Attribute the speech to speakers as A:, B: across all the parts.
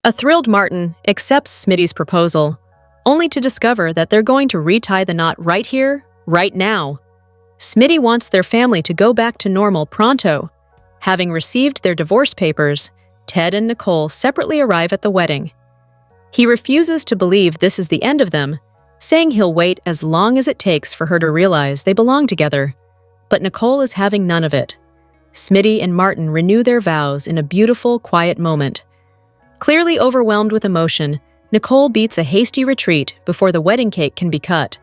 A: A thrilled Martin accepts Smitty's proposal, only to discover that they're going to retie the knot right here, right now. Smitty wants their family to go back to normal pronto. Having received their divorce papers, Ted and Nicole separately arrive at the wedding. He refuses to believe this is the end of them, saying he'll wait as long as it takes for her to realize they belong together. But Nicole is having none of it. Smitty and Martin renew their vows in a beautiful, quiet moment. Clearly overwhelmed with emotion, Nicole beats a hasty retreat before the wedding cake can be cut.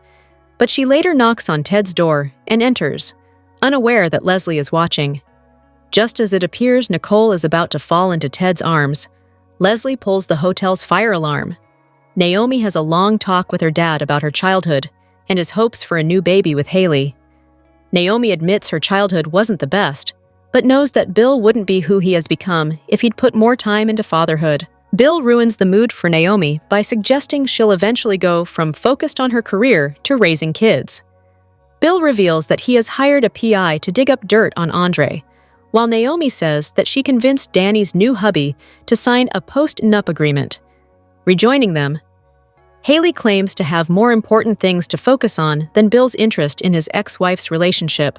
A: But she later knocks on Ted's door and enters, unaware that Leslie is watching. Just as it appears Nicole is about to fall into Ted's arms, Leslie pulls the hotel's fire alarm. Naomi has a long talk with her dad about her childhood and his hopes for a new baby with Haley. Naomi admits her childhood wasn't the best, but knows that Bill wouldn't be who he has become if he'd put more time into fatherhood. Bill ruins the mood for Naomi by suggesting she'll eventually go from focused on her career to raising kids. Bill reveals that he has hired a PI to dig up dirt on Andre, while Naomi says that she convinced Danny's new hubby to sign a post-nup agreement. Rejoining them, Haley claims to have more important things to focus on than Bill's interest in his ex-wife's relationship.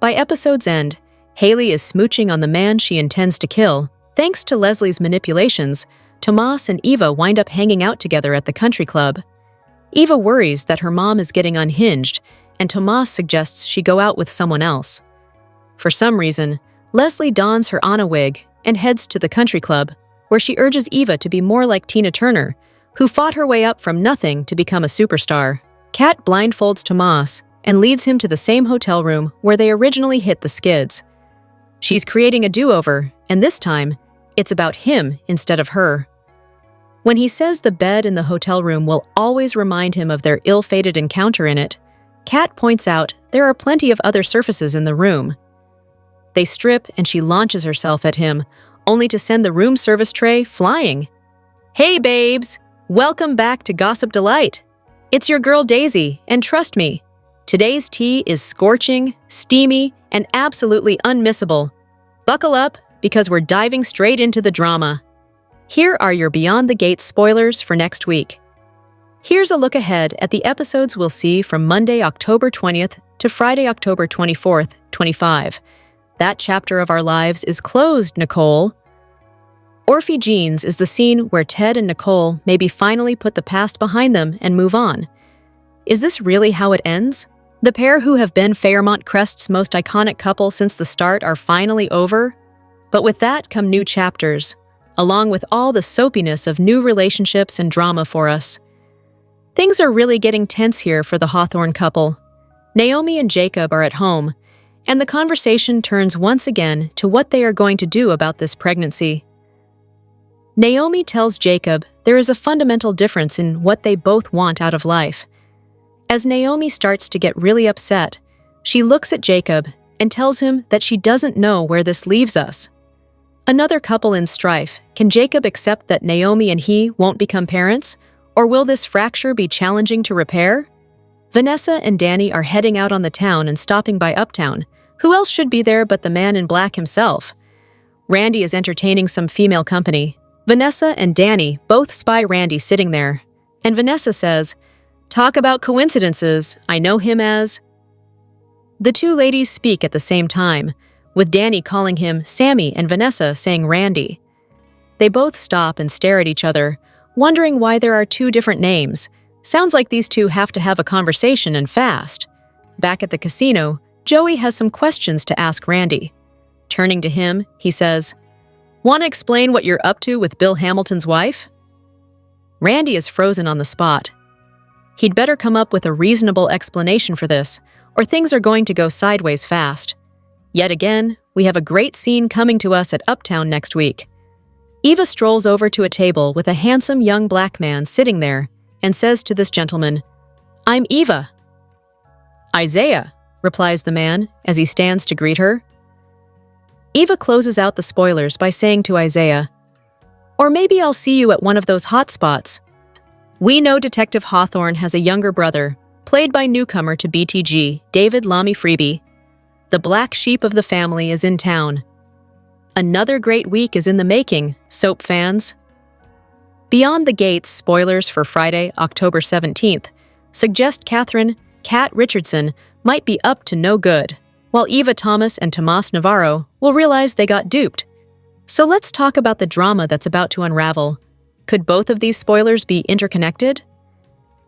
A: By episode's end, Haley is smooching on the man she intends to kill. Thanks to Leslie's manipulations, Tomas and Eva wind up hanging out together at the country club. Eva worries that her mom is getting unhinged, and Tomas suggests she go out with someone else. For some reason, Leslie dons her Anna wig and heads to the country club, where she urges Eva to be more like Tina Turner, who fought her way up from nothing to become a superstar. Kat blindfolds Tomas and leads him to the same hotel room where they originally hit the skids. She's creating a do-over, and this time, it's about him instead of her. When he says the bed in the hotel room will always remind him of their ill-fated encounter in it, Kat points out there are plenty of other surfaces in the room. They strip and she launches herself at him, only to send the room service tray flying. "Hey, babes! Welcome back to Gossip Delight. It's your girl Daisy, and trust me, today's tea is scorching, steamy, and absolutely unmissable. Buckle up, because we're diving straight into the drama. Here are your Beyond the Gates spoilers for next week. Here's a look ahead at the episodes we'll see from Monday, October 20th to Friday, October 24th, 25. That chapter of our lives is closed, Nicole. Orphe Jeans is the scene where Ted and Nicole maybe finally put the past behind them and move on. Is this really how it ends? The pair who have been Fairmont Crest's most iconic couple since the start are finally over? But with that come new chapters, along with all the soapiness of new relationships and drama for us. Things are really getting tense here for the Hawthorne couple. Naomi and Jacob are at home, and the conversation turns once again to what they are going to do about this pregnancy. Naomi tells Jacob there is a fundamental difference in what they both want out of life. As Naomi starts to get really upset, she looks at Jacob and tells him that she doesn't know where this leaves us. Another couple in strife, can Jacob accept that Naomi and he won't become parents, or will this fracture be challenging to repair? Vanessa and Danny are heading out on the town and stopping by Uptown. Who else should be there but the man in black himself? Randy is entertaining some female company. Vanessa and Danny both spy Randy sitting there, and Vanessa says, "Talk about coincidences, I know him as..." The two ladies speak at the same time, with Danny calling him Sammy and Vanessa saying Randy. They both stop and stare at each other, wondering why there are two different names. Sounds like these two have to have a conversation and fast. Back at the casino, Joey has some questions to ask Randy. Turning to him, he says, "Want to explain what you're up to with Bill Hamilton's wife?" Randy is frozen on the spot. He'd better come up with a reasonable explanation for this, or things are going to go sideways fast. Yet again, we have a great scene coming to us at Uptown next week. Eva strolls over to a table with a handsome young black man sitting there and says to this gentleman, "I'm Eva." "Isaiah," replies the man as he stands to greet her. Eva closes out the spoilers by saying to Isaiah, "Or maybe I'll see you at one of those hot spots." We know Detective Hawthorne has a younger brother, played by newcomer to BTG, David Lamy Freeby. The black sheep of the family is in town. Another great week is in the making, soap fans. Beyond the Gates spoilers for Friday, October 17th, suggest Cat Richardson might be up to no good, while Eva Thomas and Tomas Navarro will realize they got duped. So let's talk about the drama that's about to unravel. Could both of these spoilers be interconnected?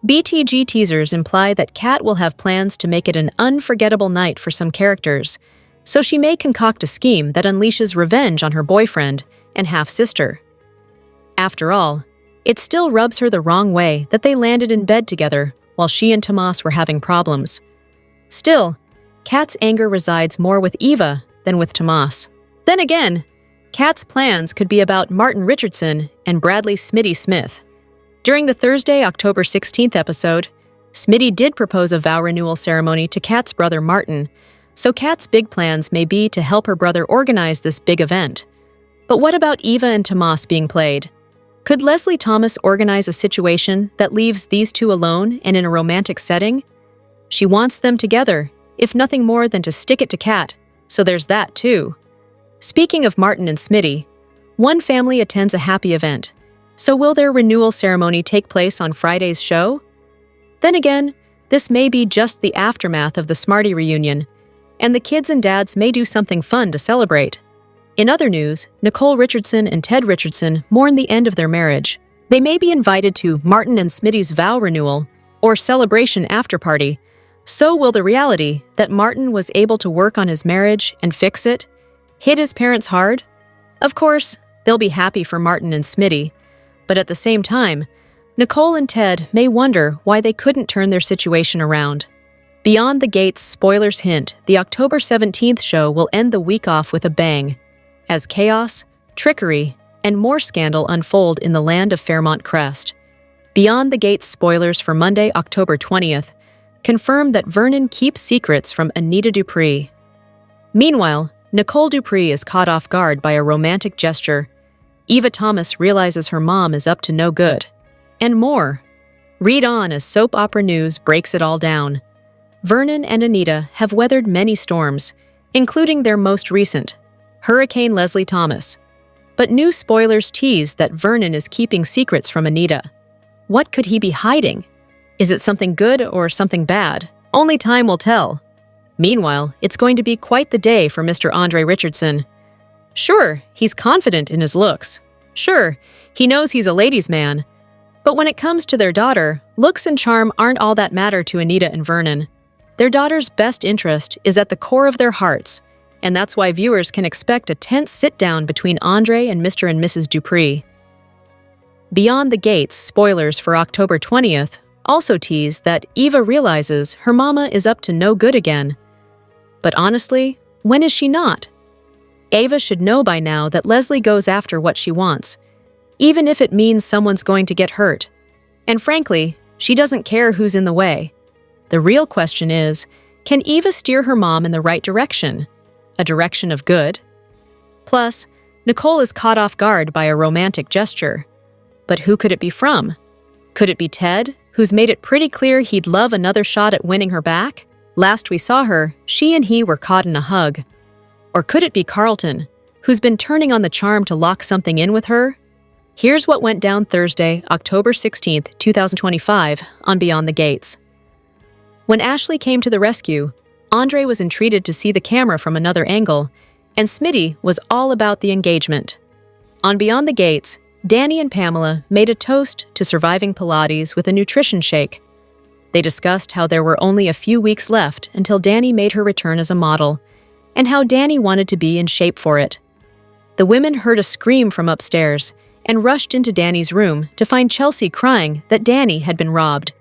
A: BTG teasers imply that Kat will have plans to make it an unforgettable night for some characters, so she may concoct a scheme that unleashes revenge on her boyfriend and half-sister. After all, it still rubs her the wrong way that they landed in bed together while she and Tomas were having problems. Still, Kat's anger resides more with Eva than with Tomas. Then again, Kat's plans could be about Martin Richardson and Bradley Smitty Smith. During the Thursday, October 16th episode, Smitty did propose a vow renewal ceremony to Kat's brother Martin, so Kat's big plans may be to help her brother organize this big event. But what about Eva and Tomas being played? Could Leslie Thomas organize a situation that leaves these two alone and in a romantic setting? She wants them together, if nothing more than to stick it to Kat, so there's that too. Speaking of Martin and Smitty, one family attends a happy event. So will their renewal ceremony take place on Friday's show? Then again, this may be just the aftermath of the Smarty reunion, and the kids and dads may do something fun to celebrate. In other news, Nicole Richardson and Ted Richardson mourn the end of their marriage. They may be invited to Martin and Smitty's vow renewal or celebration after-party. So will the reality that Martin was able to work on his marriage and fix it hit his parents hard? Of course, they'll be happy for Martin and Smitty, but at the same time, Nicole and Ted may wonder why they couldn't turn their situation around. Beyond the Gates spoilers hint the October 17th show will end the week off with a bang, as chaos, trickery, and more scandal unfold in the land of Fairmont Crest. Beyond the Gates spoilers for Monday, October 20th, confirm that Vernon keeps secrets from Anita Dupree. Meanwhile, Nicole Dupree is caught off guard by a romantic gesture. Eva Thomas realizes her mom is up to no good. And more. Read on as soap opera news breaks it all down. Vernon and Anita have weathered many storms, including their most recent, Hurricane Leslie Thomas. But new spoilers tease that Vernon is keeping secrets from Anita. What could he be hiding? Is it something good or something bad? Only time will tell. Meanwhile, it's going to be quite the day for Mr. Andre Richardson. Sure, he's confident in his looks. Sure, he knows he's a ladies' man. But when it comes to their daughter, looks and charm aren't all that matter to Anita and Vernon. Their daughter's best interest is at the core of their hearts, and that's why viewers can expect a tense sit-down between Andre and Mr. and Mrs. Dupree. Beyond the Gates spoilers for October 20th also tease that Eva realizes her mama is up to no good again. But honestly, when is she not? Ava should know by now that Leslie goes after what she wants, even if it means someone's going to get hurt. And frankly, she doesn't care who's in the way. The real question is, can Eva steer her mom in the right direction? A direction of good? Plus, Nicole is caught off guard by a romantic gesture. But who could it be from? Could it be Ted, who's made it pretty clear he'd love another shot at winning her back? Last we saw her, she and he were caught in a hug. Or could it be Carlton, who's been turning on the charm to lock something in with her? Here's what went down Thursday, October 16th, 2025, on Beyond the Gates. When Ashley came to the rescue, Andre was entreated to see the camera from another angle, and Smitty was all about the engagement. On Beyond the Gates, Danny and Pamela made a toast to surviving Pilates with a nutrition shake. They discussed how there were only a few weeks left until Danny made her return as a model, and how Danny wanted to be in shape for it. The women heard a scream from upstairs and rushed into Danny's room to find Chelsea crying that Danny had been robbed.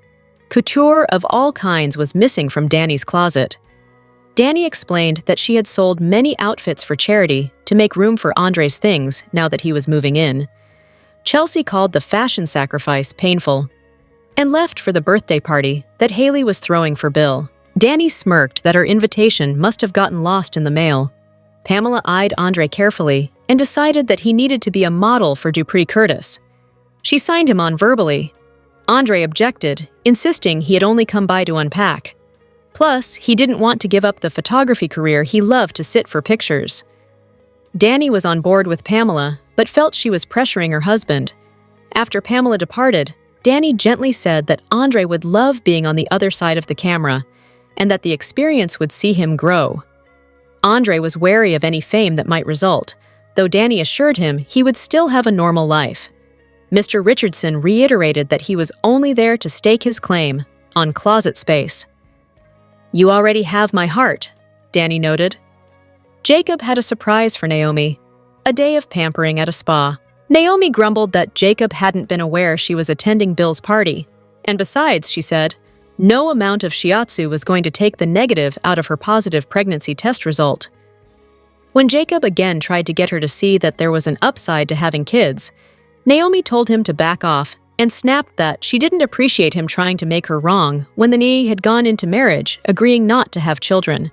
A: Couture of all kinds was missing from Danny's closet. Danny explained that she had sold many outfits for charity to make room for Andre's things now that he was moving in. Chelsea called the fashion sacrifice painful and left for the birthday party that Haley was throwing for Bill. Danny smirked that her invitation must have gotten lost in the mail. Pamela eyed Andre carefully and decided that he needed to be a model for Dupree Curtis. She signed him on verbally. Andre objected, insisting he had only come by to unpack. Plus, he didn't want to give up the photography career he loved to sit for pictures. Danny was on board with Pamela, but felt she was pressuring her husband. After Pamela departed, Danny gently said that Andre would love being on the other side of the camera, and that the experience would see him grow. Andre was wary of any fame that might result, though Danny assured him he would still have a normal life. Mr. Richardson reiterated that he was only there to stake his claim on closet space. "You already have my heart," Danny noted. Jacob had a surprise for Naomi, a day of pampering at a spa. Naomi grumbled that Jacob hadn't been aware she was attending Bill's party, and besides, she said, no amount of shiatsu was going to take the negative out of her positive pregnancy test result. When Jacob again tried to get her to see that there was an upside to having kids, Naomi told him to back off and snapped that she didn't appreciate him trying to make her wrong when the knee had gone into marriage, agreeing not to have children.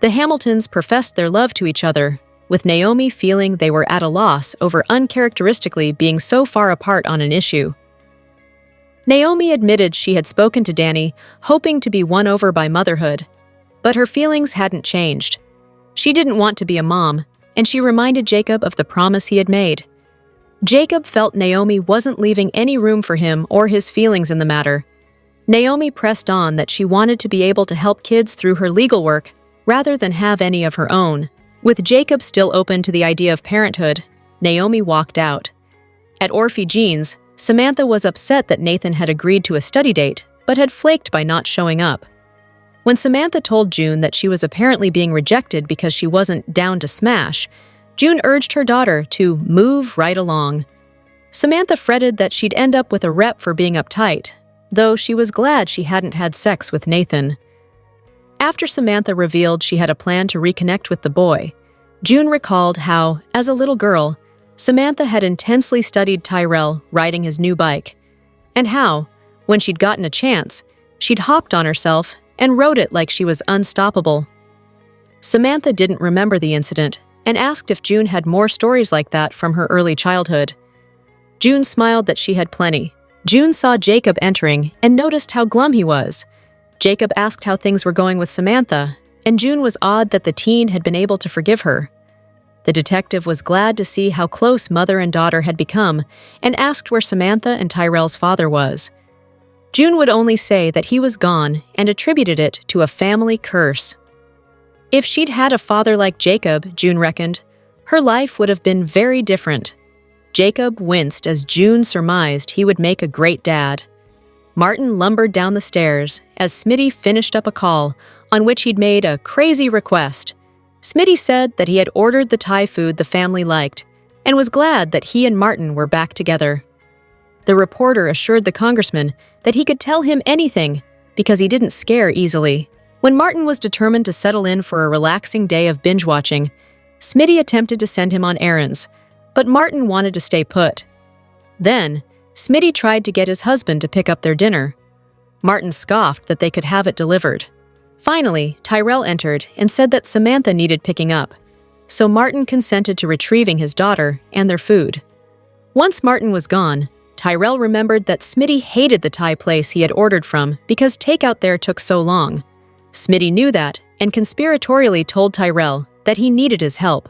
A: The Hamiltons professed their love to each other, with Naomi feeling they were at a loss over uncharacteristically being so far apart on an issue. Naomi admitted she had spoken to Danny, hoping to be won over by motherhood, but her feelings hadn't changed. She didn't want to be a mom, and she reminded Jacob of the promise he had made. Jacob felt Naomi wasn't leaving any room for him or his feelings in the matter. Naomi pressed on that she wanted to be able to help kids through her legal work rather than have any of her own. With Jacob still open to the idea of parenthood, Naomi walked out. At Orphe Jean's, Samantha was upset that Nathan had agreed to a study date, but had flaked by not showing up. When Samantha told June that she was apparently being rejected because she wasn't down to smash, June urged her daughter to move right along. Samantha fretted that she'd end up with a rep for being uptight, though she was glad she hadn't had sex with Nathan. After Samantha revealed she had a plan to reconnect with the boy, June recalled how, as a little girl, Samantha had intensely studied Tyrell riding his new bike, and how, when she'd gotten a chance, she'd hopped on herself and rode it like she was unstoppable. Samantha didn't remember the incident and asked if June had more stories like that from her early childhood. June smiled that she had plenty. June saw Jacob entering and noticed how glum he was. Jacob asked how things were going with Samantha, and June was awed that the teen had been able to forgive her. The detective was glad to see how close mother and daughter had become and asked where Samantha and Tyrell's father was. June would only say that he was gone and attributed it to a family curse. If she'd had a father like Jacob, June reckoned, her life would have been very different. Jacob winced as June surmised he would make a great dad. Martin lumbered down the stairs as Smitty finished up a call on which he'd made a crazy request. Smitty said that he had ordered the Thai food the family liked and was glad that he and Martin were back together. The reporter assured the congressman that he could tell him anything because he didn't scare easily. When Martin was determined to settle in for a relaxing day of binge-watching, Smitty attempted to send him on errands, but Martin wanted to stay put. Then, Smitty tried to get his husband to pick up their dinner. Martin scoffed that they could have it delivered. Finally, Tyrell entered and said that Samantha needed picking up, so Martin consented to retrieving his daughter and their food. Once Martin was gone, Tyrell remembered that Smitty hated the Thai place he had ordered from because takeout there took so long. Smitty knew that and conspiratorially told Tyrell that he needed his help.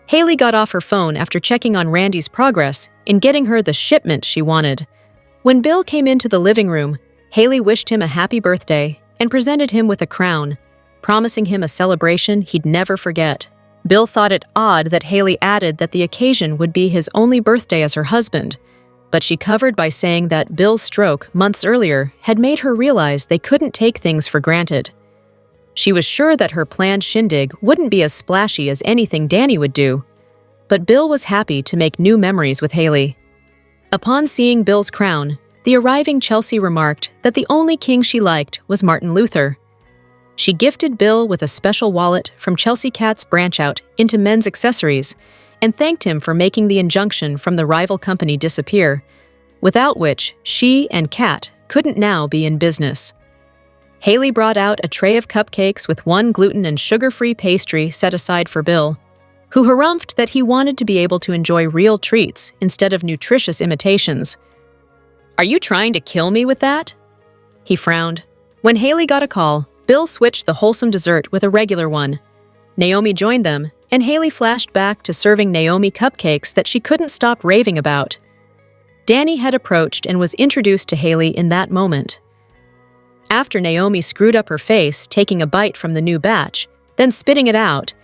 A: Haley got off her phone after checking on Randy's progress in getting her the shipment she wanted. When Bill came into the living room, Haley wished him a happy birthday and presented him with a crown, promising him a celebration he'd never forget. Bill thought it odd that Haley added that the occasion would be his only birthday as her husband, but she covered by saying that Bill's stroke months earlier had made her realize they couldn't take things for granted. She was sure that her planned shindig wouldn't be as splashy as anything Danny would do, but Bill was happy to make new memories with Haley. Upon seeing Bill's crown, the arriving Chelsea remarked that the only king she liked was Martin Luther. She gifted Bill with a special wallet from Chelsea Cat's branch out into men's accessories and thanked him for making the injunction from the rival company disappear, without which she and Cat couldn't now be in business. Haley brought out a tray of cupcakes with one gluten and sugar-free pastry set aside for Bill, who harumphed that he wanted to be able to enjoy real treats instead of nutritious imitations. "Are you trying to kill me with that?" He frowned. When Haley got a call, Bill switched the wholesome dessert with a regular one. Naomi joined them, and Haley flashed back to serving Naomi cupcakes that she couldn't stop raving about. Danny had approached and was introduced to Haley in that moment. After Naomi screwed up her face, taking a bite from the new batch, then spitting it out,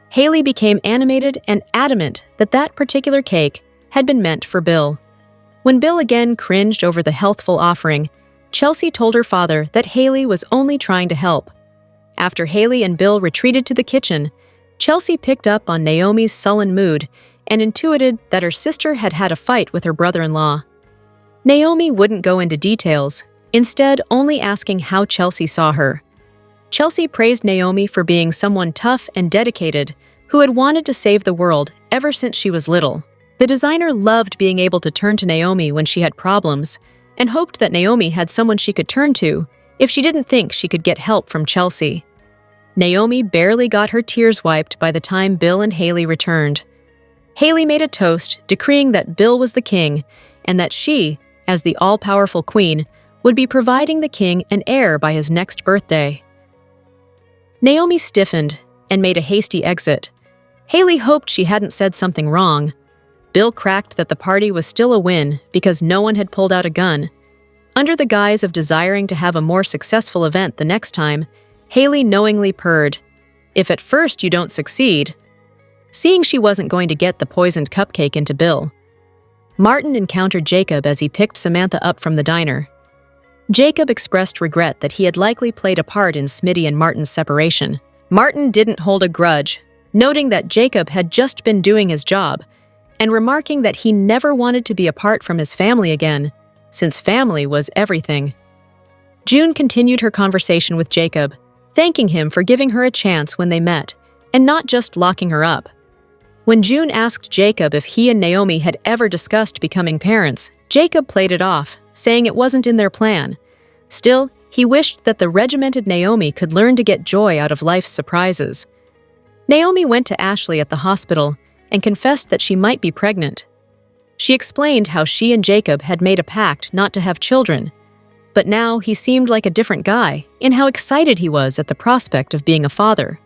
A: Haley became animated and adamant that that particular cake had been meant for Bill. When Bill again cringed over the healthful offering, Chelsea told her father that Haley was only trying to help. After Haley and Bill retreated to the kitchen, Chelsea picked up on Naomi's sullen mood and intuited that her sister had had a fight with her brother-in-law. Naomi wouldn't go into details, instead only asking how Chelsea saw her. Chelsea praised Naomi for being someone tough and dedicated who had wanted to save the world ever since she was little. The designer loved being able to turn to Naomi when she had problems and hoped that Naomi had someone she could turn to if she didn't think she could get help from Chelsea. Naomi barely got her tears wiped by the time Bill and Haley returned. Haley made a toast decreeing that Bill was the king and that she, as the all-powerful queen, would be providing the king an heir by his next birthday. Naomi stiffened and made a hasty exit. Haley hoped she hadn't said something wrong. Bill cracked that the party was still a win because no one had pulled out a gun. Under the guise of desiring to have a more successful event the next time, Haley knowingly purred, "If at first you don't succeed," seeing she wasn't going to get the poisoned cupcake into Bill. Martin encountered Jacob as he picked Samantha up from the diner. Jacob expressed regret that he had likely played a part in Smitty and Martin's separation. Martin didn't hold a grudge, noting that Jacob had just been doing his job, and remarking that he never wanted to be apart from his family again, since family was everything. June continued her conversation with Jacob, thanking him for giving her a chance when they met, and not just locking her up. When June asked Jacob if he and Naomi had ever discussed becoming parents, Jacob played it off, saying it wasn't in their plan. Still, he wished that the regimented Naomi could learn to get joy out of life's surprises. Naomi went to Ashley at the hospital and confessed that she might be pregnant. She explained how she and Jacob had made a pact not to have children, but now he seemed like a different guy in how excited he was at the prospect of being a father.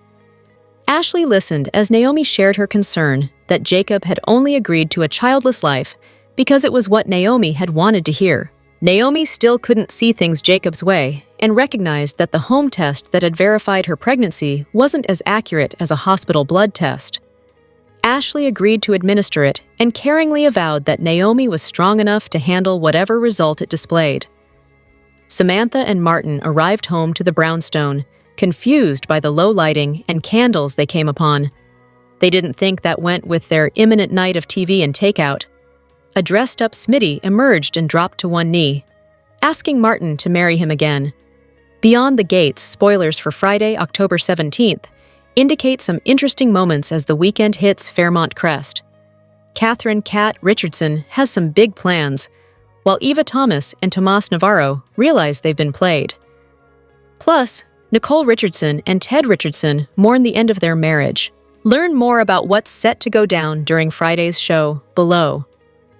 A: Ashley listened as Naomi shared her concern that Jacob had only agreed to a childless life because it was what Naomi had wanted to hear. Naomi still couldn't see things Jacob's way and recognized that the home test that had verified her pregnancy wasn't as accurate as a hospital blood test. Ashley agreed to administer it and caringly avowed that Naomi was strong enough to handle whatever result it displayed. Samantha and Martin arrived home to the brownstone, confused by the low lighting and candles they came upon. They didn't think that went with their imminent night of TV and takeout. A dressed-up Smitty emerged and dropped to one knee, asking Martin to marry him again. Beyond the Gates, spoilers for Friday, October 17th, indicate some interesting moments as the weekend hits Fairmont Crest. Catherine "Cat" Richardson has some big plans, while Eva Thomas and Tomas Navarro realize they've been played. Plus, Nicole Richardson and Ted Richardson mourn the end of their marriage. Learn more about what's set to go down during Friday's show below.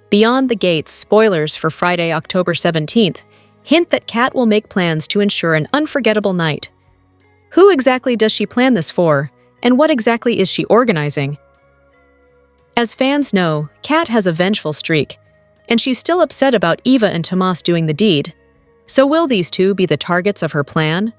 A: Beyond the Gates, spoilers for Friday, October 17th, hint that Kat will make plans to ensure an unforgettable night. Who exactly does she plan this for, and what exactly is she organizing? As fans know, Kat has a vengeful streak, and she's still upset about Eva and Tomas doing the deed. So will these two be the targets of her plan?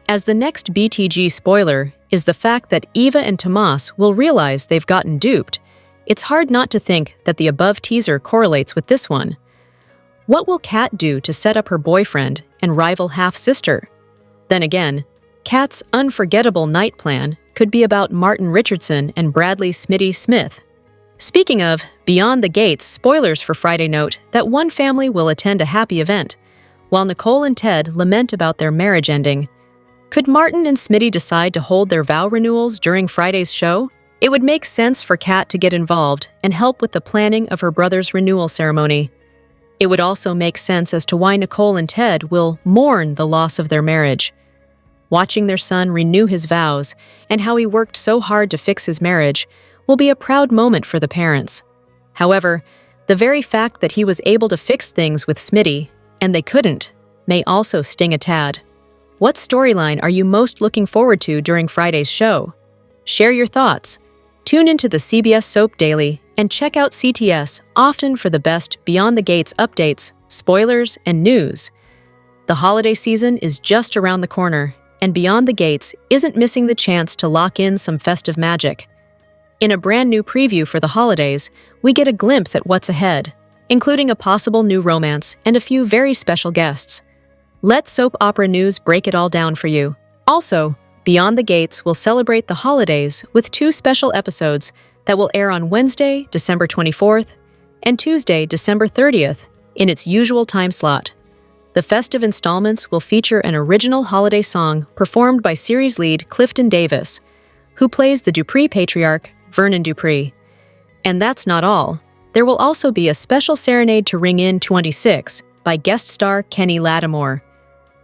A: As the next BTG spoiler is the fact that Eva and Tomas will realize they've gotten duped, it's hard not to think that the above teaser correlates with this one. What will Kat do to set up her boyfriend and rival half-sister? Then again, Kat's unforgettable night plan could be about Martin Richardson and Bradley "Smitty" Smith. Speaking of Beyond the Gates, spoilers for Friday note that one family will attend a happy event, while Nicole and Ted lament about their marriage ending. Could Martin and Smitty decide to hold their vow renewals during Friday's show? It would make sense for Kat to get involved and help with the planning of her brother's renewal ceremony. It would also make sense as to why Nicole and Ted will mourn the loss of their marriage. Watching their son renew his vows and how he worked so hard to fix his marriage will be a proud moment for the parents. However, the very fact that he was able to fix things with Smitty, and they couldn't, may also sting a tad. What storyline are you most looking forward to during Friday's show? Share your thoughts. Tune into the CBS Soap Daily and check out CTS often for the best Beyond the Gates updates, spoilers, and news. The holiday season is just around the corner, and Beyond the Gates isn't missing the chance to lock in some festive magic. In a brand new preview for the holidays, we get a glimpse at what's ahead, including a possible new romance and a few very special guests. Let Soap Opera News break it all down for you. Also, Beyond the Gates will celebrate the holidays with 2 special episodes that will air on Wednesday, December 24th, and Tuesday, December 30th, in its usual time slot. The festive installments will feature an original holiday song performed by series lead Clifton Davis, who plays the Dupree patriarch, Vernon Dupree. And that's not all. There will also be a special serenade to ring in 26 by guest star Kenny Lattimore.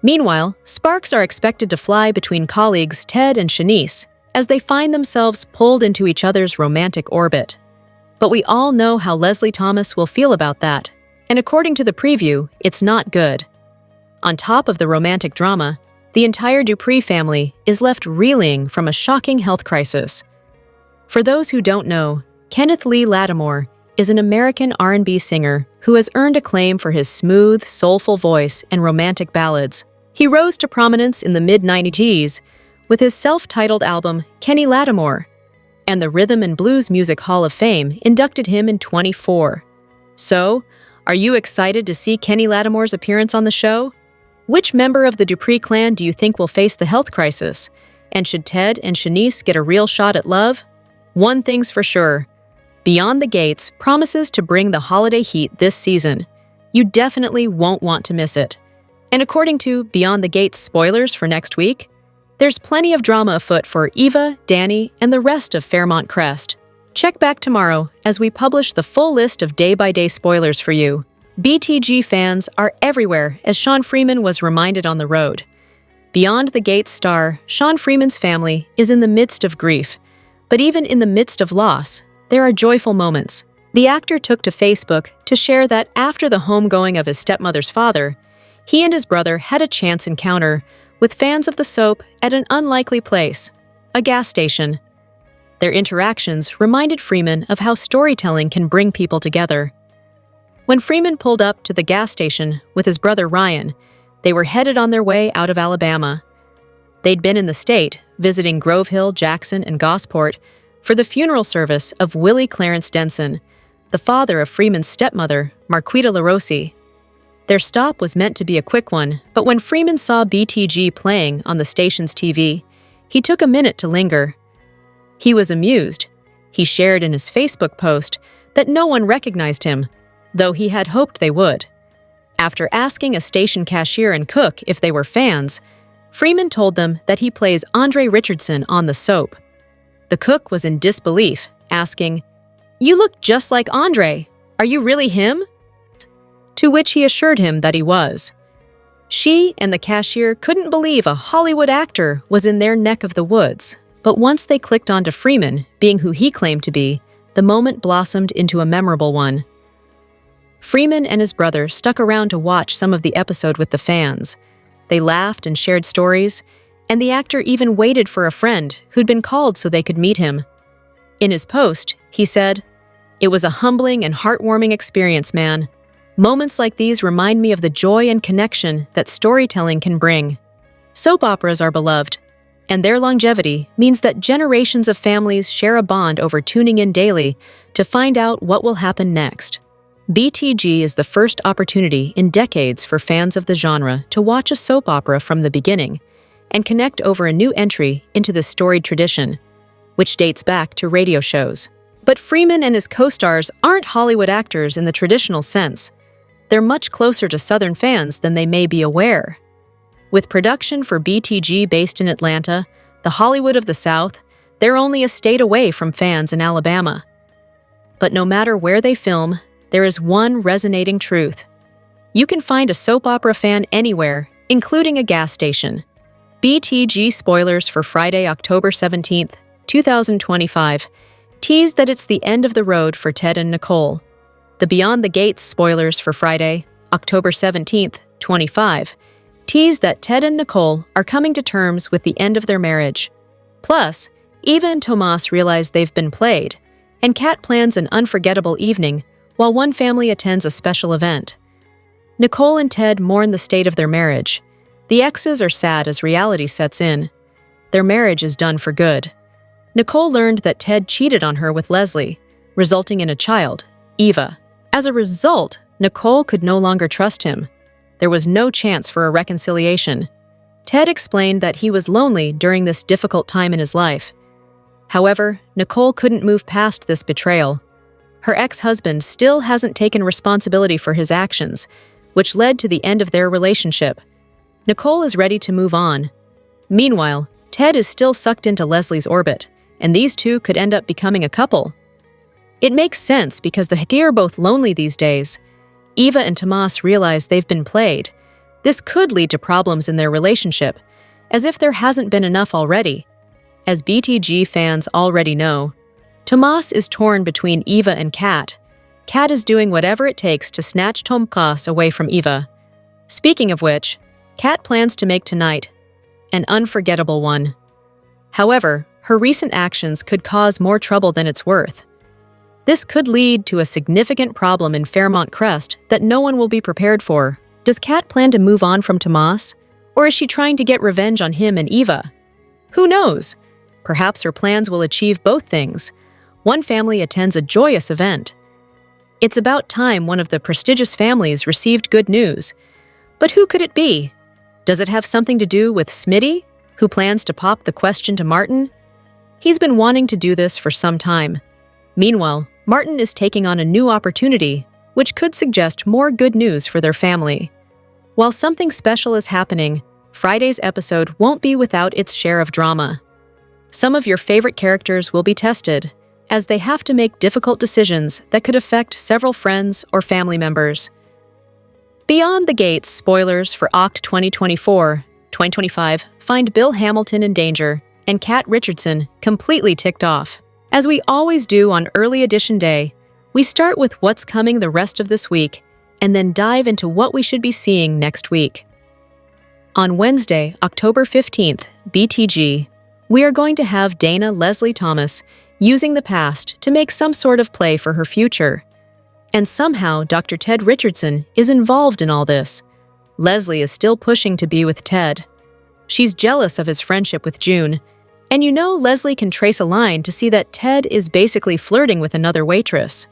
A: Meanwhile, sparks are expected to fly between colleagues Ted and Shanice as they find themselves pulled into each other's romantic orbit. But we all know how Leslie Thomas will feel about that, and according to the preview, it's not good. On top of the romantic drama, the entire Dupree family is left reeling from a shocking health crisis. For those who don't know, Kenneth Lee Lattimore is an American R&B singer who has earned acclaim for his smooth, soulful voice and romantic ballads. He rose to prominence in the mid-90s with his self-titled album Kenny Lattimore, and the Rhythm and Blues Music Hall of Fame inducted him in 2024. So, are you excited to see Kenny Lattimore's appearance on the show? Which member of the Dupree clan do you think will face the health crisis? And should Ted and Shanice get a real shot at love? One thing's for sure. Beyond the Gates promises to bring the holiday heat this season. You definitely won't want to miss it. And according to Beyond the Gates spoilers for next week, there's plenty of drama afoot for Eva, Danny, and the rest of Fairmont Crest. Check back tomorrow as we publish the full list of day-by-day spoilers for you. BTG fans are everywhere, as Sean Freeman was reminded on the road. Beyond the Gates star, Sean Freeman's family is in the midst of grief. But even in the midst of loss, there are joyful moments. The actor took to Facebook to share that after the homegoing of his stepmother's father, he and his brother had a chance encounter with fans of the soap at an unlikely place, a gas station. Their interactions reminded Freeman of how storytelling can bring people together. When Freeman pulled up to the gas station with his brother Ryan, they were headed on their way out of Alabama. They'd been in the state, visiting Grove Hill, Jackson, and Gosport, for the funeral service of Willie Clarence Denson, the father of Freeman's stepmother, Marquita LaRossi. Their stop was meant to be a quick one, but when Freeman saw BTG playing on the station's TV, he took a minute to linger. He was amused. He shared in his Facebook post that no one recognized him, though he had hoped they would. After asking a station cashier and cook if they were fans, Freeman told them that he plays Andre Richardson on the soap. The cook was in disbelief, asking, "You look just like Andre. Are you really him?" To which he assured him that he was. She and the cashier couldn't believe a Hollywood actor was in their neck of the woods, but once they clicked onto Freeman being who he claimed to be, the moment blossomed into a memorable one. Freeman and his brother stuck around to watch some of the episode with the fans. They laughed and shared stories, and the actor even waited for a friend who'd been called so they could meet him. In his post, he said, "It was a humbling and heartwarming experience, man. Moments like these remind me of the joy and connection that storytelling can bring." Soap operas are beloved, and their longevity means that generations of families share a bond over tuning in daily to find out what will happen next. BTG is the first opportunity in decades for fans of the genre to watch a soap opera from the beginning and connect over a new entry into the storied tradition, which dates back to radio shows. But Freeman and his co-stars aren't Hollywood actors in the traditional sense. They're much closer to Southern fans than they may be aware. With production for BTG based in Atlanta, the Hollywood of the South, they're only a state away from fans in Alabama. But no matter where they film, there is one resonating truth. You can find a soap opera fan anywhere, including a gas station. BTG spoilers for Friday, October 17th, 2025, tease that it's the end of the road for Ted and Nicole. The Beyond the Gates spoilers for Friday, October 17th, 25, tease that Ted and Nicole are coming to terms with the end of their marriage. Plus, Eva and Tomas realize they've been played, and Kat plans an unforgettable evening while one family attends a special event. Nicole and Ted mourn the state of their marriage. The exes are sad as reality sets in. Their marriage is done for good. Nicole learned that Ted cheated on her with Leslie, resulting in a child, Eva. As a result, Nicole could no longer trust him. There was no chance for a reconciliation. Ted explained that he was lonely during this difficult time in his life. However, Nicole couldn't move past this betrayal. Her ex-husband still hasn't taken responsibility for his actions, which led to the end of their relationship. Nicole is ready to move on. Meanwhile, Ted is still sucked into Leslie's orbit, and these two could end up becoming a couple. It makes sense because they are both lonely these days. Eva and Tomas realize they've been played. This could lead to problems in their relationship, as if there hasn't been enough already. As BTG fans already know, Tomas is torn between Eva and Kat. Kat is doing whatever it takes to snatch Tomas away from Eva. Speaking of which, Kat plans to make tonight an unforgettable one. However, her recent actions could cause more trouble than it's worth. This could lead to a significant problem in Fairmont Crest that no one will be prepared for. Does Kat plan to move on from Tomas, or is she trying to get revenge on him and Eva? Who knows? Perhaps her plans will achieve both things. One family attends a joyous event. It's about time one of the prestigious families received good news. But who could it be? Does it have something to do with Smitty, who plans to pop the question to Martin? He's been wanting to do this for some time. Meanwhile, Martin is taking on a new opportunity, which could suggest more good news for their family. While something special is happening, Friday's episode won't be without its share of drama. Some of your favorite characters will be tested, as they have to make difficult decisions that could affect several friends or family members. Beyond the Gates spoilers for Oct 2024-2025 find Bill Hamilton in danger and Kat Richardson completely ticked off. As we always do on Early Edition Day, we start with what's coming the rest of this week and then dive into what we should be seeing next week. On Wednesday, October 15th, BTG, we are going to have Dana Leslie Thomas using the past to make some sort of play for her future. And somehow, Dr. Ted Richardson is involved in all this. Leslie is still pushing to be with Ted. She's jealous of his friendship with June, and you know Leslie can trace a line to see that Ted is basically flirting with another waitress.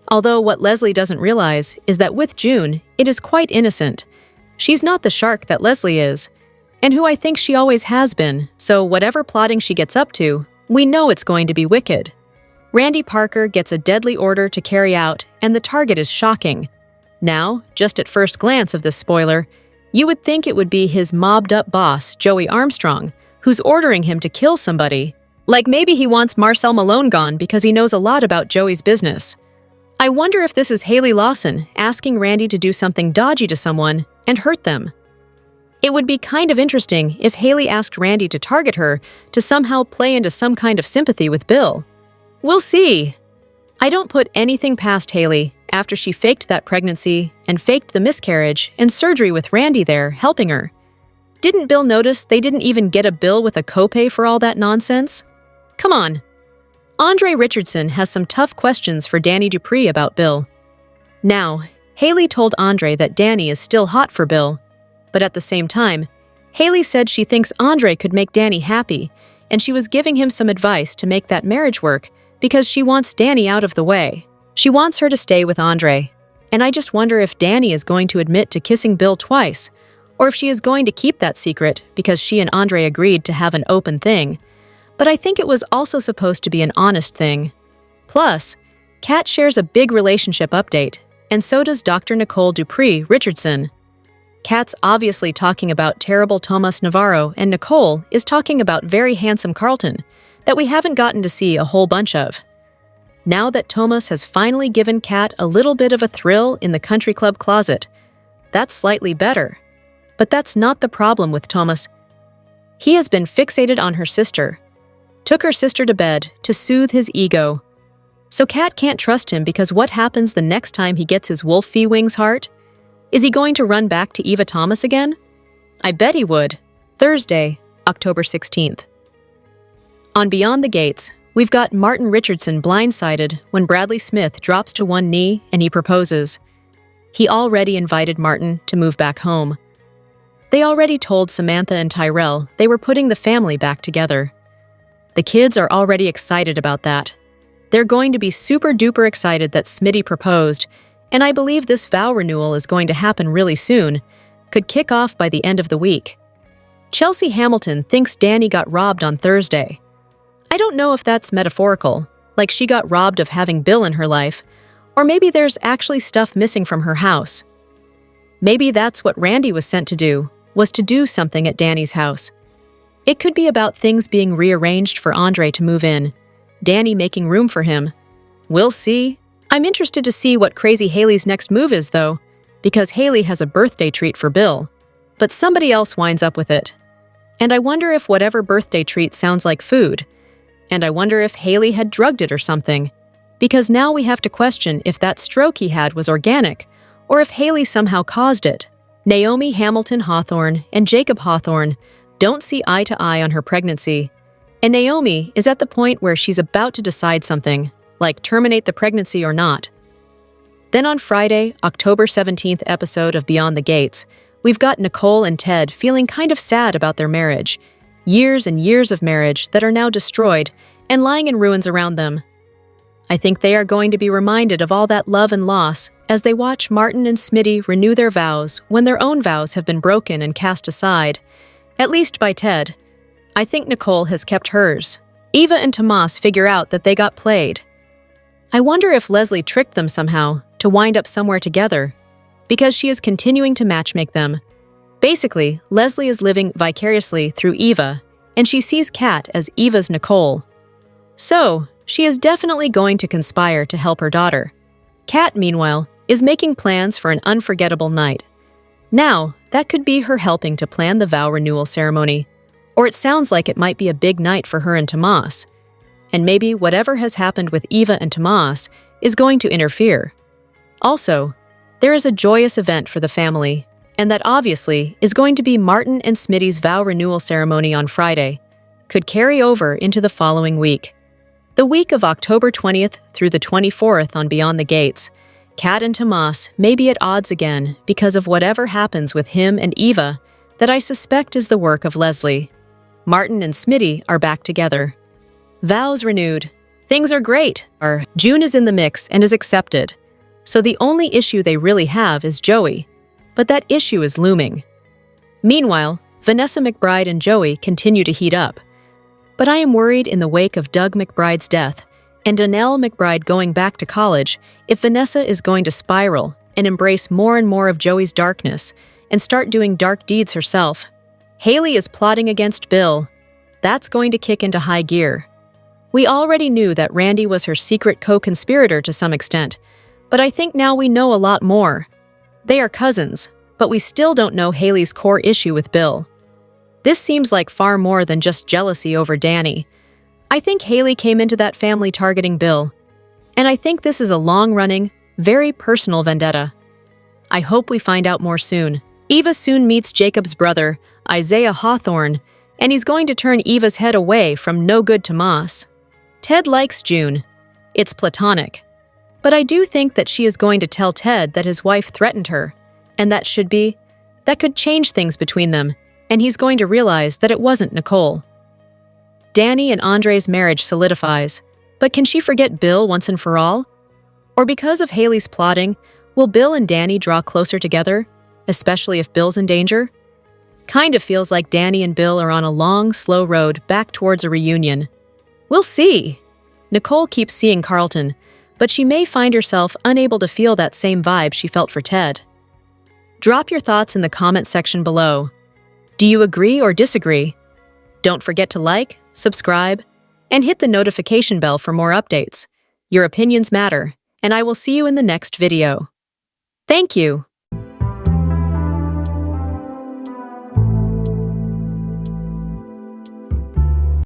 A: Although what Leslie doesn't realize is that with June, it is quite innocent. She's not the shark that Leslie is, and who I think she always has been, so whatever plotting she gets up to, we know it's going to be wicked. Randy Parker gets a deadly order to carry out, and the target is shocking. Now, just at first glance of this spoiler, you would think it would be his mobbed-up boss, Joey Armstrong, who's ordering him to kill somebody. Like maybe he wants Marcel Malone gone because he knows a lot about Joey's business. I wonder if this is Haley Lawson asking Randy to do something dodgy to someone and hurt them. It would be kind of interesting if Haley asked Randy to target her to somehow play into some kind of sympathy with Bill. We'll see. I don't put anything past Haley after she faked that pregnancy and faked the miscarriage and surgery with Randy there helping her. Didn't Bill notice they didn't even get a bill with a copay for all that nonsense? Come on. Andre Richardson has some tough questions for Danny Dupree about Bill. Now, Haley told Andre that Danny is still hot for Bill, but at the same time, Haley said she thinks Andre could make Danny happy, and she was giving him some advice to make that marriage work because she wants Danny out of the way. She wants her to stay with Andre, and I just wonder if Danny is going to admit to kissing Bill twice, or if she is going to keep that secret because she and Andre agreed to have an open thing. But I think it was also supposed to be an honest thing. Plus, Kat shares a big relationship update, and so does Dr. Nicole Dupree Richardson. Kat's obviously talking about terrible Tomas Navarro, and Nicole is talking about very handsome Carlton, that we haven't gotten to see a whole bunch of. Now that Tomas has finally given Kat a little bit of a thrill in the country club closet, that's slightly better. But that's not the problem with Tomas. He has been fixated on her sister, took her sister to bed to soothe his ego. So Kat can't trust him because what happens the next time he gets his wolf fee wings heart? Is he going to run back to Eva Thomas again? I bet he would. Thursday, October 16th. On Beyond the Gates, we've got Martin Richardson blindsided when Bradley Smith drops to one knee and he proposes. He already invited Martin to move back home. They already told Samantha and Tyrell they were putting the family back together. The kids are already excited about that. They're going to be super duper excited that Smitty proposed, and I believe this vow renewal is going to happen really soon, could kick off by the end of the week. Chelsea Hamilton thinks Danny got robbed on Thursday. I don't know if that's metaphorical, like she got robbed of having Bill in her life, or maybe there's actually stuff missing from her house. Maybe that's what Randy was sent to do, was to do something at Danny's house. It could be about things being rearranged for Andre to move in, Danny making room for him. We'll see. I'm interested to see what Crazy Haley's next move is, though, because Haley has a birthday treat for Bill, but somebody else winds up with it. And I wonder if whatever birthday treat sounds like food, and I wonder if Haley had drugged it or something, because now we have to question if that stroke he had was organic, or if Haley somehow caused it. Naomi Hamilton Hawthorne and Jacob Hawthorne don't see eye to eye on her pregnancy, and Naomi is at the point where she's about to decide something, like terminate the pregnancy or not. Then on Friday, October 17th episode of Beyond the Gates, we've got Nicole and Ted feeling kind of sad about their marriage, years and years of marriage that are now destroyed and lying in ruins around them. I think they are going to be reminded of all that love and loss as they watch Martin and Smitty renew their vows when their own vows have been broken and cast aside, at least by Ted. I think Nicole has kept hers. Eva and Tomas figure out that they got played. I wonder if Leslie tricked them somehow to wind up somewhere together, because she is continuing to matchmake them. Basically, Leslie is living vicariously through Eva, and she sees Kat as Eva's Nicole. So, she is definitely going to conspire to help her daughter. Kat, meanwhile, is making plans for an unforgettable night. Now, that could be her helping to plan the vow renewal ceremony, or it sounds like it might be a big night for her and Tomas. And maybe whatever has happened with Eva and Tomas is going to interfere. Also, there is a joyous event for the family, and that obviously is going to be Martin and Smitty's vow renewal ceremony on Friday. Could carry over into the following week. The week of October 20th through the 24th on Beyond the Gates, Kat and Tomas may be at odds again because of whatever happens with him and Eva that I suspect is the work of Leslie. Martin and Smitty are back together. Vows renewed. Things are great. June is in the mix and is accepted. So the only issue they really have is Joey, but that issue is looming. Meanwhile, Vanessa McBride and Joey continue to heat up. But I am worried in the wake of Doug McBride's death and Donnell McBride going back to college if Vanessa is going to spiral and embrace more and more of Joey's darkness and start doing dark deeds herself. Haley is plotting against Bill. That's going to kick into high gear. We already knew that Randy was her secret co-conspirator to some extent, but I think now we know a lot more. They are cousins, but we still don't know Haley's core issue with Bill. This seems like far more than just jealousy over Danny. I think Haley came into that family targeting Bill, and I think this is a long-running, very personal vendetta. I hope we find out more soon. Eva soon meets Jacob's brother, Isaiah Hawthorne, and he's going to turn Eva's head away from no-good Tomas. Ted likes June. It's platonic. But I do think that she is going to tell Ted that his wife threatened her, and that could change things between them, and he's going to realize that it wasn't Nicole. Danny and Andre's marriage solidifies, but can she forget Bill once and for all? Or because of Haley's plotting, will Bill and Danny draw closer together, especially if Bill's in danger? Kind of feels like Danny and Bill are on a long, slow road back towards a reunion. We'll see. Nicole keeps seeing Carlton, but she may find herself unable to feel that same vibe she felt for Ted. Drop your thoughts in the comment section below. Do you agree or disagree? Don't forget to like, subscribe, and hit the notification bell for more updates. Your opinions matter, and I will see you in the next video. Thank you.